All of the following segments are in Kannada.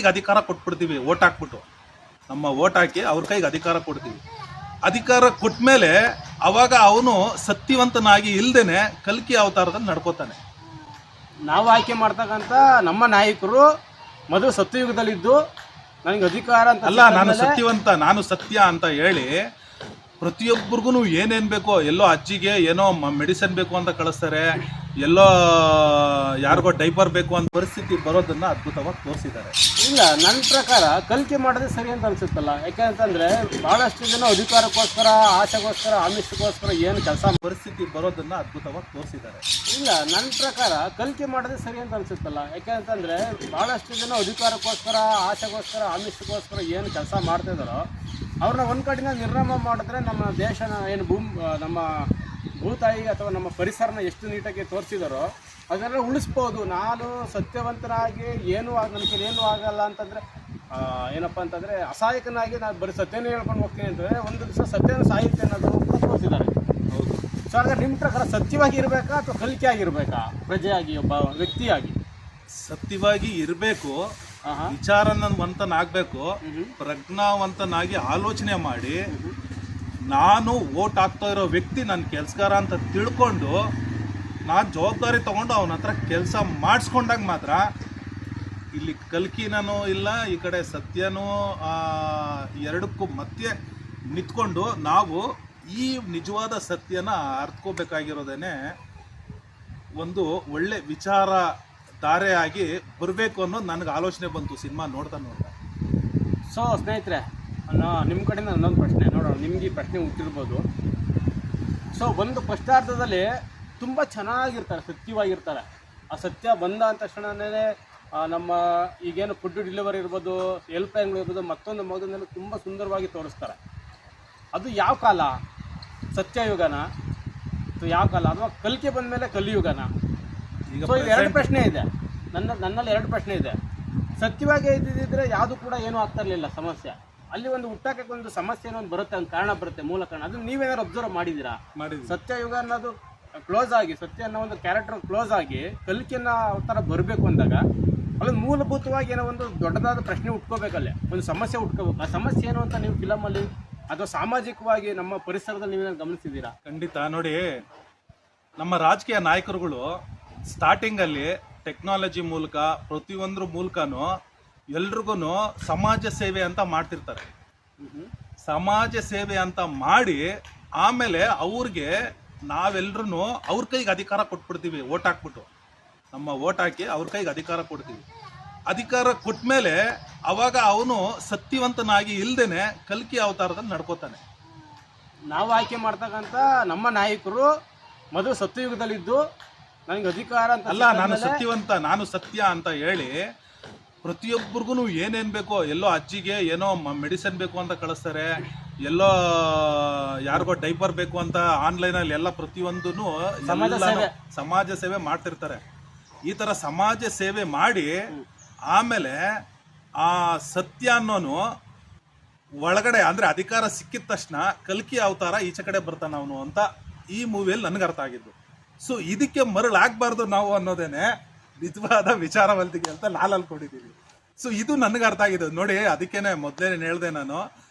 ಕೈಗೆ ಅಧಿಕಾರ ಕೊಟ್ಬಿಡ್ತೀವಿ, ಓಟ್ ಹಾಕ್ಬಿಟ್ಟು ನಮ್ಮ ಓಟ್ ಹಾಕಿ ಅವ್ರ ಕೈಗೆ ಅಧಿಕಾರ ಕೊಡ್ತೀವಿ. ಅಧಿಕಾರ ಕೊಟ್ಟ ಮೇಲೆ ಅವಾಗ ಅವನು ಸತ್ಯವಂತನಾಗಿ ಇಲ್ದೇನೆ ಕಲ್ಕಿ ಅವತಾರದಲ್ಲಿ ನಡ್ಕೋತಾನೆ. ನಾವು ಆಯ್ಕೆ ಮಾಡ್ತಕ್ಕಂಥ ನಮ್ಮ ನಾಯಕರು ಮೊದಲು ಸತ್ಯಯುಗದಲ್ಲಿದ್ದು ನನಗೆ ಅಧಿಕಾರ ಅಂತ ಅಲ್ಲ, ನಾನು ಸತ್ಯವಂತ, ನಾನು ಸತ್ಯ ಅಂತ ಹೇಳಿ ಪ್ರತಿಯೊಬ್ಬರಿಗೂ ಏನೇನು ಬೇಕೋ, ಎಲ್ಲೋ ಅಜ್ಜಿಗೆ ಏನೋ ಮೆಡಿಸಿನ್ ಬೇಕು ಅಂತ ಕಳಿಸ್ತಾರೆ, ಎಲ್ಲೋ ಯಾರಿಗೋ ಡೈಪರ್ ಬೇಕು ಅಂತ ಪರಿಸ್ಥಿತಿ ಬರೋದನ್ನ ಅದ್ಭುತವಾಗಿ ತೋರಿಸಿದ್ದಾರೆ. ಇಲ್ಲ, ನನ್ನ ಪ್ರಕಾರ ಕಲಿಕೆ ಮಾಡೋದೇ ಸರಿ ಅಂತ ಅನ್ಸುತ್ತಲ್ಲ. ಯಾಕೆಂತಂದ್ರೆ ಬಹಳಷ್ಟು ಜನ ಅಧಿಕಾರಕ್ಕೋಸ್ಕರ, ಆಸೆಗೋಸ್ಕರ, ಆಮಿಷಕ್ಕೋಸ್ಕರ ಏನು ಕೆಲಸ ಪರಿಸ್ಥಿತಿ ಬರೋದನ್ನ ಅದ್ಭುತವಾಗಿ ತೋರಿಸಿದ್ದಾರೆ. ಇಲ್ಲ, ನನ್ನ ಪ್ರಕಾರ ಕಲಿಕೆ ಮಾಡೋದೇ ಸರಿ ಅಂತ ಅನ್ಸುತ್ತಲ್ಲ. ಯಾಕೆಂತಂದ್ರೆ ಬಹಳಷ್ಟು ಜನ ಅಧಿಕಾರಕ್ಕೋಸ್ಕರ, ಆಸೆಗೋಸ್ಕರ, ಆಮಿಷಕ್ಕೋಸ್ಕರ ಏನು ಕೆಲಸ ಮಾಡ್ತಿದ್ದಾರೋ ಅವ್ರನ್ನ ಒಂದು ಕಡೆಯಿಂದ ನಿರ್ನಾಮ ಮಾಡಿದ್ರೆ ನಮ್ಮ ದೇಶನ ಏನು ನಮ್ಮ ಭೂತಾಯಿ ಅಥವಾ ನಮ್ಮ ಪರಿಸರನ ಎಷ್ಟು ನೀಟಾಗಿ ತೋರಿಸಿದಾರೋ ಅದನ್ನೆಲ್ಲ ಉಳಿಸ್ಬೋದು. ನಾನು ಸತ್ಯವಂತನಾಗಿ ನನಗೆ ಏನೂ ಆಗಲ್ಲ ಅಂತಂದರೆ ಏನಪ್ಪ ಅಂತಂದರೆ ಅಸಹಾಯಕನಾಗಿ ನಾನು ಬರೀ ಸತ್ಯನೇ ಹೇಳ್ಕೊಂಡು ಹೋಗ್ತೀನಿ ಅಂತಂದರೆ ಒಂದು ದಿವಸ ಸತ್ಯನ ಸಾಹಿತ್ಯ ಅನ್ನೋದು ಕೂಡ ತೋರಿಸಿದ್ದಾರೆ. ಹೌದು. ಸೊ ಹಾಗಾದ್ರೆ ನಿಮ್ಮ ಪ್ರಕಾರ ಸತ್ಯವಾಗಿ ಇರಬೇಕಾ ಅಥವಾ ಕಲಿಕೆ ಆಗಿರಬೇಕಾ? ಪ್ರಜೆಯಾಗಿ, ಒಬ್ಬ ವ್ಯಕ್ತಿಯಾಗಿ ಸತ್ಯವಾಗಿ ಇರಬೇಕು, ವಿಚಾರವಂತನಾಗಬೇಕು, ಪ್ರಜ್ಞಾವಂತನಾಗಿ ಆಲೋಚನೆ ಮಾಡಿ ನಾನು ಓಟ್ ಹಾಕ್ತಾ ಇರೋ ವ್ಯಕ್ತಿ ನನ್ನ ಕೆಲಸಗಾರ ಅಂತ ತಿಳ್ಕೊಂಡು ನಾನು ಜವಾಬ್ದಾರಿ ತೊಗೊಂಡು ಅವನ ಹತ್ರ ಕೆಲಸ ಮಾಡಿಸ್ಕೊಂಡಾಗ ಮಾತ್ರ ಇಲ್ಲಿ ಕಲ್ಕಿನೂ ಇಲ್ಲ, ಈ ಕಡೆ ಸತ್ಯನೂ ಎರಡಕ್ಕೂ ಮಧ್ಯೆ ನಿಂತ್ಕೊಂಡು ನಾವು ಈ ನಿಜವಾದ ಸತ್ಯನ ಅರ್ಥಕೋಬೇಕಾಗಿರೋದೇನೆ ಒಂದು ಒಳ್ಳೆ ವಿಚಾರ ಧಾರೆಯಾಗಿ ಬರಬೇಕು ಅನ್ನೋದು ನನಗೆ ಆಲೋಚನೆ ಬಂತು ಸಿನಿಮಾ ನೋಡ್ತಾ. ಸೊ ಸ್ನೇಹಿತರೆ, ನಿಮ್ಮ ಕಡೆಯಿಂದ ನನ್ನೊಂದು ಪ್ರಶ್ನೆ ನೋಡೋಣ, ನಿಮ್ಗೆ ಈ ಪ್ರಶ್ನೆ ಹುಟ್ಟಿರ್ಬೋದು. ಸೊ ಒಂದು ಫಸ್ಟಾರ್ಧದಲ್ಲಿ ತುಂಬ ಚೆನ್ನಾಗಿರ್ತಾರೆ, ಸತ್ಯವಾಗಿರ್ತಾರೆ. ಆ ಸತ್ಯ ಬಂದ ಅಂದ ತಕ್ಷಣವೇ ನಮ್ಮ ಈಗೇನು ಫುಡ್ ಡೆಲಿವರಿ ಇರ್ಬೋದು, ಹೆಲ್ಪ್ ಲೈನ್ ಇರ್ಬೋದು, ಮತ್ತೊಂದು ಮಗದನ್ನೆಲ್ಲ ತುಂಬ ಸುಂದರವಾಗಿ ತೋರಿಸ್ತಾರೆ. ಅದು ಯಾವ ಕಾಲ? ಸತ್ಯಯುಗನ ಅಥವಾ ಯಾವ ಕಾಲ? ಅಥವಾ ಕಲಿಕೆ ಬಂದ ಮೇಲೆ ಕಲಿಯುಗನ? ಸೊ ಇದು ಎರಡು ಪ್ರಶ್ನೆ ಇದೆ ನನ್ನಲ್ಲಿ ಎರಡು ಪ್ರಶ್ನೆ ಇದೆ. ಸತ್ಯವಾಗಿ ಇದ್ದಿದ್ದರೆ ಯಾವುದು ಕೂಡ ಏನೂ ಆಗ್ತಾ ಇರಲಿಲ್ಲ ಸಮಸ್ಯೆ. ಅಲ್ಲಿ ಒಂದು ಹುಟ್ಟಾಕಕ್ಕೆ ಒಂದು ಸಮಸ್ಯೆ ಏನೋ ಒಂದು ಬರುತ್ತೆ, ಒಂದು ಕಾರಣ ಬರುತ್ತೆ, ಮೂಲ ಕಾರಣ. ಅದು ನೀವೇನಾದ್ರು ಅಬ್ಸರ್ವ್ ಮಾಡಿದ್ದೀರಾ? ಸತ್ಯಯುಗ ಅನ್ನೋದು ಕ್ಲೋಸ್ ಆಗಿ, ಸತ್ಯ ಅನ್ನೋ ಒಂದು ಕ್ಯಾರೆಕ್ಟರ್ ಕ್ಲೋಸ್ ಆಗಿ ಕಲಿಕೆಯನ್ನು ಥರ ಬರಬೇಕು ಅಂದಾಗ ಅಲ್ಲೊಂದು ಮೂಲಭೂತವಾಗಿ ಏನೋ ಒಂದು ದೊಡ್ಡದಾದ ಪ್ರಶ್ನೆ ಹುಟ್ಕೋಬೇಕಲ್ಲೇ, ಒಂದು ಸಮಸ್ಯೆ ಹುಟ್ಕೋಬೇಕು. ಆ ಸಮಸ್ಯೆ ಏನು ಅಂತ ನೀವು ಫಿಲಮಲ್ಲಿ ಅಥವಾ ಸಾಮಾಜಿಕವಾಗಿ ನಮ್ಮ ಪರಿಸರದಲ್ಲಿ ನೀವೇನು ಗಮನಿಸಿದ್ದೀರಾ? ಖಂಡಿತ. ನೋಡಿ, ನಮ್ಮ ರಾಜಕೀಯ ನಾಯಕರುಗಳು ಸ್ಟಾರ್ಟಿಂಗಲ್ಲಿ ಟೆಕ್ನಾಲಜಿ ಮೂಲಕ ಪ್ರತಿಯೊಂದ್ರ ಮೂಲಕನೂ ಎಲ್ರಿಗೂ ಸಮಾಜ ಸೇವೆ ಅಂತ ಮಾಡ್ತಿರ್ತಾರೆ. ಸಮಾಜ ಸೇವೆ ಅಂತ ಮಾಡಿ ಆಮೇಲೆ ಅವ್ರಿಗೆ ನಾವೆಲ್ಲರೂ ಅವ್ರ ಕೈಗೆ ಅಧಿಕಾರ ಕೊಟ್ಬಿಡ್ತೀವಿ, ಓಟ್ ಹಾಕ್ಬಿಟ್ಟು ನಮ್ಮ ಓಟ್ ಹಾಕಿ ಅವ್ರ ಕೈಗೆ ಅಧಿಕಾರ ಕೊಡ್ತೀವಿ. ಅಧಿಕಾರ ಕೊಟ್ಟ ಮೇಲೆ ಅವಾಗ ಅವನು ಸತ್ಯವಂತನಾಗಿ ಇಲ್ದೇನೆ ಕಲ್ಕಿ ಅವತಾರದಲ್ಲಿ ನಡ್ಕೋತಾನೆ. ನಾವು ಆಯ್ಕೆ ಮಾಡ್ತಕ್ಕಂಥ ನಮ್ಮ ನಾಯಕರು ಮೊದಲು ಸತ್ಯಯುಗದಲ್ಲಿದ್ದು ನನಗೆ ಅಧಿಕಾರ ಅಂತ ಅಲ್ಲ, ನಾನು ಸತ್ಯವಂತ, ನಾನು ಸತ್ಯ ಅಂತ ಹೇಳಿ ಪ್ರತಿಯೊಬ್ಬರಿಗೂ ಏನೇನು ಬೇಕೋ, ಎಲ್ಲೋ ಅಜ್ಜಿಗೆ ಏನೋ ಮೆಡಿಸಿನ್ ಬೇಕು ಅಂತ ಕಳಿಸ್ತಾರೆ, ಎಲ್ಲೋ ಯಾರಿಗೋ ಡೈಪರ್ ಬೇಕು ಅಂತ ಆನ್ಲೈನಲ್ಲಿ ಎಲ್ಲ ಪ್ರತಿಯೊಂದೂ ಸಮಾಜ ಸೇವೆ ಮಾಡ್ತಿರ್ತಾರೆ. ಈ ಥರ ಸಮಾಜ ಸೇವೆ ಮಾಡಿ ಆಮೇಲೆ ಆ ಸತ್ಯ ಅನ್ನೋನು ಒಳಗಡೆ ಅಂದರೆ ಅಧಿಕಾರ ಸಿಕ್ಕಿದ ತಕ್ಷಣ ಕಲ್ಕಿ ಅವತಾರ ಈಚೆ ಕಡೆ ಬರ್ತಾನೆ ಅವನು ಅಂತ ಈ ಮೂವಿಯಲ್ಲಿ ನನಗೆ ಅರ್ಥ ಆಗಿದ್ದು. ಸೊ ಇದಕ್ಕೆ ಮರಳಾಗಬಾರ್ದು ನಾವು ಅನ್ನೋದೇನೆ ನಿಜವಾದ ವಿಚಾರವಂತಿಕೆ ಅಂತ ನಾನು ಅನ್ಕೊಂಡಿದ್ದೀವಿ. ಸೊ ಇದು ನನಗೆ ಅರ್ಥ ಆಗಿದೆ ನೋಡಿ. ಅದಕ್ಕೇನೆ ಮೊದಲೇ ಹೇಳಿದೆ ನಾನು,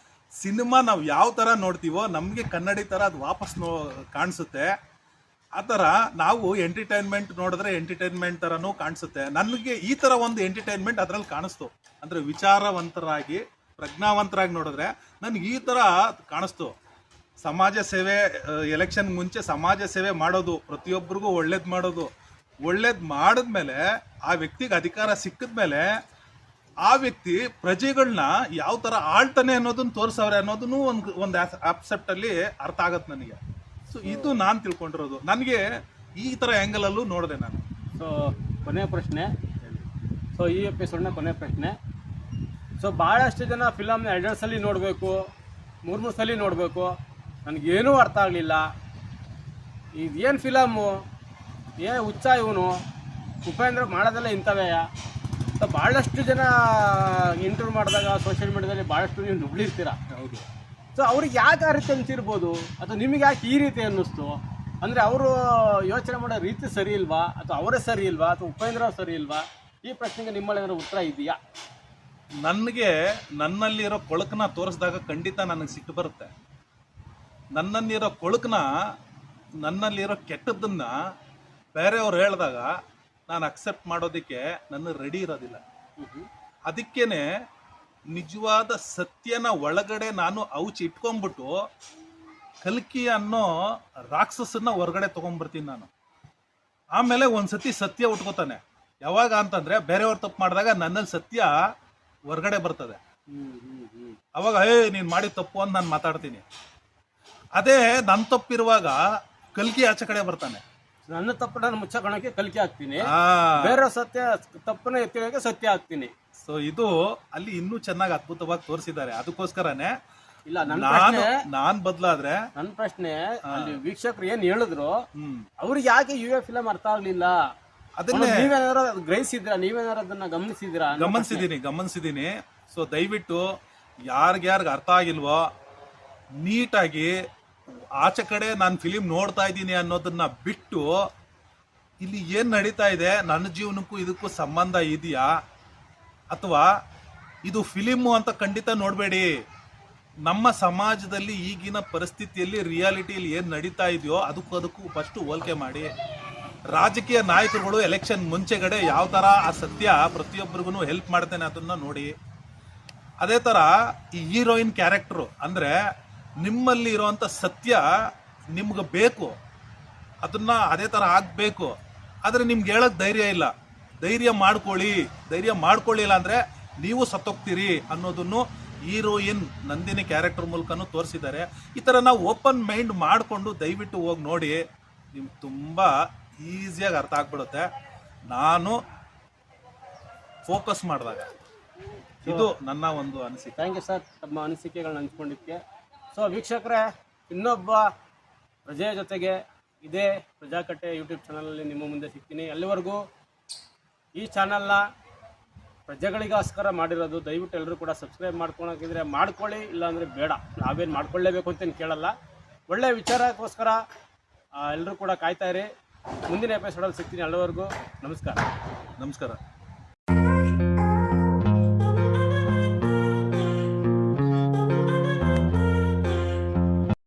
ಸಿನಿಮಾ ನಾವು ಯಾವ ಥರ ನೋಡ್ತೀವೋ ನಮಗೆ ಕನ್ನಡಿ ಥರ ಅದು ವಾಪಸ್ ಕಾಣಿಸುತ್ತೆ. ಆ ಥರ ನಾವು ಎಂಟರ್ಟೈನ್ಮೆಂಟ್ ನೋಡಿದ್ರೆ ಎಂಟರ್ಟೈನ್ಮೆಂಟ್ ಥರನೂ ಕಾಣಿಸುತ್ತೆ. ನನಗೆ ಈ ಥರ ಒಂದು ಎಂಟರ್ಟೈನ್ಮೆಂಟ್ ಅದರಲ್ಲಿ ಕಾಣಿಸ್ತು. ಅಂದರೆ ವಿಚಾರವಂತರಾಗಿ ಪ್ರಜ್ಞಾವಂತರಾಗಿ ನೋಡಿದ್ರೆ ನನಗೆ ಈ ಥರ ಕಾಣಿಸ್ತು. ಸಮಾಜ ಸೇವೆ, ಎಲೆಕ್ಷನ್ ಮುಂಚೆ ಸಮಾಜ ಸೇವೆ ಮಾಡೋದು, ಪ್ರತಿಯೊಬ್ಬರಿಗೂ ಒಳ್ಳೇದು ಮಾಡೋದು, ಒಳ್ಳೇದು ಮಾಡಿದ್ಮೇಲೆ ಆ ವ್ಯಕ್ತಿಗೆ ಅಧಿಕಾರ ಸಿಕ್ಕಿದ್ಮೇಲೆ ಆ ವ್ಯಕ್ತಿ ಪ್ರಜೆಗಳನ್ನ ಯಾವ ಥರ ಆಳ್ತಾನೆ ಅನ್ನೋದನ್ನ ತೋರಿಸವ್ರೆ ಅನ್ನೋದನ್ನು ಒಂದು ಆಪ್ಸೆಪ್ಟಲ್ಲಿ ಅರ್ಥ ಆಗತ್ತೆ ನನಗೆ. ಸೊ ಇದು ನಾನು ತಿಳ್ಕೊಂಡಿರೋದು. ನನಗೆ ಈ ಥರ ಆ್ಯಂಗಲಲ್ಲೂ ನೋಡಿದೆ ನಾನು. ಸೊ ಕೊನೆಯ ಪ್ರಶ್ನೆ, ಸೊ ಈ ಎಪಿಸೋಡ್ನ ಕೊನೆಯ ಪ್ರಶ್ನೆ. ಸೊ ಭಾಳಷ್ಟು ಜನ ಫಿಲಮ್ನ 2 ಸಲ ನೋಡಬೇಕು, 3 ಸಲ ನೋಡಬೇಕು, ನನಗೇನೂ ಅರ್ಥ ಆಗಲಿಲ್ಲ, ಇದೇನು ಫಿಲಮ್ಮು, ಹುಚ್ಚ ಇವನು, ಉಪೇಂದ್ರ ಮಾಡೋದೆಲ್ಲ ಇಂಥವೇ. ಸೊ ಭಾಳಷ್ಟು ಜನ ಇಂಟರ್ವ್ಯೂ ಮಾಡಿದಾಗ ಸೋಷಿಯಲ್ ಮೀಡಿಯಾದಲ್ಲಿ ಭಾಳಷ್ಟು ನೀವು ನುಗ್ಳಿರ್ತೀರ. ಹೌದು. ಸೊ ಅವ್ರಿಗೆ ಯಾಕೆ ಆ ರೀತಿ ಅನಿಸಿರ್ಬೋದು, ಅಥವಾ ನಿಮಗೆ ಯಾಕೆ ಈ ರೀತಿ ಅನ್ನಿಸ್ತು? ಅಂದರೆ ಅವರು ಯೋಚನೆ ಮಾಡೋ ರೀತಿ ಸರಿ ಇಲ್ವಾ, ಅಥವಾ ಅವರೇ ಸರಿ ಇಲ್ವಾ, ಅಥವಾ ಉಪೇಂದ್ರ ಸರಿ ಇಲ್ವಾ? ಈ ಪ್ರಶ್ನೆಗೆ ನಿಮ್ಮಲ್ಲಿ ಏನಾದ್ರು ಉತ್ತರ ಇದೆಯಾ? ನನಗೆ ನನ್ನಲ್ಲಿರೋ ಕೊಳಕನ್ನ ತೋರಿಸಿದಾಗ ಖಂಡಿತ ನನಗೆ ಸಿಟ್ಟು ಬರುತ್ತೆ. ನನ್ನಲ್ಲಿರೋ ಕೊಳಕನ್ನ, ನನ್ನಲ್ಲಿರೋ ಕೆಟ್ಟದ್ದನ್ನ ಬೇರೆಯವ್ರು ಹೇಳಿದಾಗ ನಾನು ಅಕ್ಸೆಪ್ಟ್ ಮಾಡೋದಕ್ಕೆ ನನ್ನ ರೆಡಿ ಇರೋದಿಲ್ಲ. ಅದಕ್ಕೇನೆ ನಿಜವಾದ ಸತ್ಯನ ಒಳಗಡೆ ನಾನು ಇಟ್ಕೊಂಡ್ಬಿಟ್ಟು ಕಲ್ಕಿ ಅನ್ನೋ ರಾಕ್ಷಸನ್ನ ಹೊರಗಡೆ ತೊಗೊಂಡ್ಬರ್ತೀನಿ ನಾನು. ಆಮೇಲೆ ಒಂದ್ಸತಿ ಸತ್ಯ ಉಟ್ಕೋತಾನೆ. ಯಾವಾಗ ಅಂತಂದ್ರೆ ಬೇರೆಯವ್ರು ತಪ್ಪು ಮಾಡಿದಾಗ ನನ್ನಲ್ಲಿ ಸತ್ಯ ಹೊರಗಡೆ ಬರ್ತದೆ. ಅವಾಗ ನೀನು ಮಾಡಿದ ತಪ್ಪು ಅಂತ ನಾನು ಮಾತಾಡ್ತೀನಿ. ಅದೇ ನನ್ನ ತಪ್ಪಿರುವಾಗ ಕಲ್ಕಿ ಆಚೆ ಕಡೆ ಬರ್ತಾನೆ. ನನ್ನ ತಪ್ಪನ್ನ ಮುಚ್ಚಕೊಳ್ಳೋಕೆ ಕಲಿಕೆ ಹಾಕ್ತೀನಿ, ಬೇರೆ ಸತ್ಯ ತಪ್ಪನ್ನ ಎತ್ತಿಡೋಕೆ ಸತ್ಯ ಹಾಕ್ತೀನಿ. ಸೊ ಇದು ಅಲ್ಲಿ ಇನ್ನೂ ಚೆನ್ನಾಗಿ ಅದ್ಭುತವಾಗಿ ತೋರಿಸಿದ್ದಾರೆ. ಅದಕ್ಕೋಸ್ಕರನೇ ಇಲ್ಲ, ನಾನ್ ಬದಲಾದ್ರೆ ನನ್ನ ಪ್ರಶ್ನೆ ಅಲ್ಲಿ ವೀಕ್ಷಕರು ಏನ್ ಹೇಳಿದ್ರು ಅವ್ರಿಗೆ ಯಾಕೆ ಯುಎ ಫಿಲಂ ಅರ್ಥ ಆಗ್ಲಿಲ್ಲ? ಅದನ್ನೇ ನೀವೇನಾದ್ರು ಗ್ರಹಿಸಿದ್ರ? ನೀವೇನಾರು ಅದನ್ನ ಗಮನಿಸಿದೀನಿ. ಸೊ ದಯವಿಟ್ಟು ಯಾರ್ಗ್ಯಾರ್ಗ ಅರ್ಥ ಆಗಿಲ್ವೋ ನೀಟಾಗಿ ಆಚೆ ಕಡೆ ನಾನು ಫಿಲಿಂ ನೋಡ್ತಾ ಇದ್ದೀನಿ ಅನ್ನೋದನ್ನ ಬಿಟ್ಟು ಇಲ್ಲಿ ಏನ್ ನಡೀತಾ ಇದೆ, ನನ್ನ ಜೀವನಕ್ಕೂ ಇದಕ್ಕೂ ಸಂಬಂಧ ಇದೆಯಾ ಅಥವಾ ಇದು ಫಿಲಿಮು ಅಂತ ಖಂಡಿತ ನೋಡಬೇಡಿ. ನಮ್ಮ ಸಮಾಜದಲ್ಲಿ ಈಗಿನ ಪರಿಸ್ಥಿತಿಯಲ್ಲಿ ರಿಯಾಲಿಟಿಯಲ್ಲಿ ಏನು ನಡೀತಾ ಇದೆಯೋ ಅದಕ್ಕೂ ಫಸ್ಟ್ ಹೋಲಿಕೆ ಮಾಡಿ. ರಾಜಕೀಯ ನಾಯಕರುಗಳು ಎಲೆಕ್ಷನ್ ಮುಂಚೆಗಡೆ ಯಾವ ಥರ ಆ ಸತ್ಯ ಪ್ರತಿಯೊಬ್ಬರಿಗೂ ಹೆಲ್ಪ್ ಮಾಡ್ತೇನೆ ಅದನ್ನ ನೋಡಿ. ಅದೇ ಥರ ಈ ಹೀರೋಯಿನ್ ಕ್ಯಾರೆಕ್ಟ್ರು ಅಂದರೆ ನಿಮ್ಮಲ್ಲಿ ಇರೋವಂಥ ಸತ್ಯ ನಿಮ್ಗೆ ಬೇಕು, ಅದನ್ನ ಅದೇ ಥರ ಆಗಬೇಕು. ಆದರೆ ನಿಮ್ಗೆ ಹೇಳೋಕ್ಕೆ ಧೈರ್ಯ ಇಲ್ಲ. ಧೈರ್ಯ ಮಾಡ್ಕೊಳ್ಳಿಲ್ಲ ಅಂದರೆ ನೀವು ಸತ್ತೋಗ್ತೀರಿ ಅನ್ನೋದನ್ನು ಹೀರೋಯಿನ್ ನಂದಿನಿ ಕ್ಯಾರೆಕ್ಟರ್ ಮೂಲಕನೂ ತೋರಿಸಿದ್ದಾರೆ. ಈ ಥರ ನಾವು ಓಪನ್ ಮೈಂಡ್ ಮಾಡಿಕೊಂಡು ದಯವಿಟ್ಟು ಹೋಗಿ ನೋಡಿ, ನಿಮ್ಗೆ ತುಂಬ ಈಸಿಯಾಗಿ ಅರ್ಥ ಆಗ್ಬಿಡುತ್ತೆ. ನಾನು ಫೋಕಸ್ ಮಾಡಿದಾಗ ಇದು ನನ್ನ ಒಂದು ಅನಿಸಿಕೆ. ಥ್ಯಾಂಕ್ ಯು ಸರ್, ತಮ್ಮ ಅನಿಸಿಕೆಗಳನ್ನ ಹಂಚ್ಕೊಂಡಿದ್ದಕ್ಕೆ. ಸೊ ವೀಕ್ಷಕರೇ, ಇನ್ನೊಬ್ಬ ಪ್ರಜೆಯ ಜೊತೆಗೆ ಇದೇ ಪ್ರಜಾಕಟ್ಟೆ ಯೂಟ್ಯೂಬ್ ಚಾನಲಲ್ಲಿ ನಿಮ್ಮ ಮುಂದೆ ಸಿಗ್ತೀನಿ. ಅಲ್ಲಿವರೆಗೂ ಈ ಚಾನಲ್ನ ಪ್ರಜೆಗಳಿಗೋಸ್ಕರ ಮಾಡಿರೋದು. ದಯವಿಟ್ಟು ಎಲ್ಲರೂ ಕೂಡ ಸಬ್ಸ್ಕ್ರೈಬ್ ಮಾಡ್ಕೊಳಕ್ಕಿದ್ರೆ ಮಾಡ್ಕೊಳ್ಳಿ, ಇಲ್ಲಾಂದರೆ ಬೇಡ. ನಾವೇನು ಮಾಡ್ಕೊಳ್ಳೇಬೇಕು ಅಂತೇನು ಕೇಳಲ್ಲ. ಒಳ್ಳೆಯ ವಿಚಾರಕ್ಕೋಸ್ಕರ ಎಲ್ಲರೂ ಕೂಡ ಕಾಯ್ತಾ ಇರಿ. ಮುಂದಿನ ಎಪಿಸೋಡಲ್ಲಿ ಸಿಗ್ತೀನಿ. ಅಲ್ಲಿವರೆಗೂ ನಮಸ್ಕಾರ.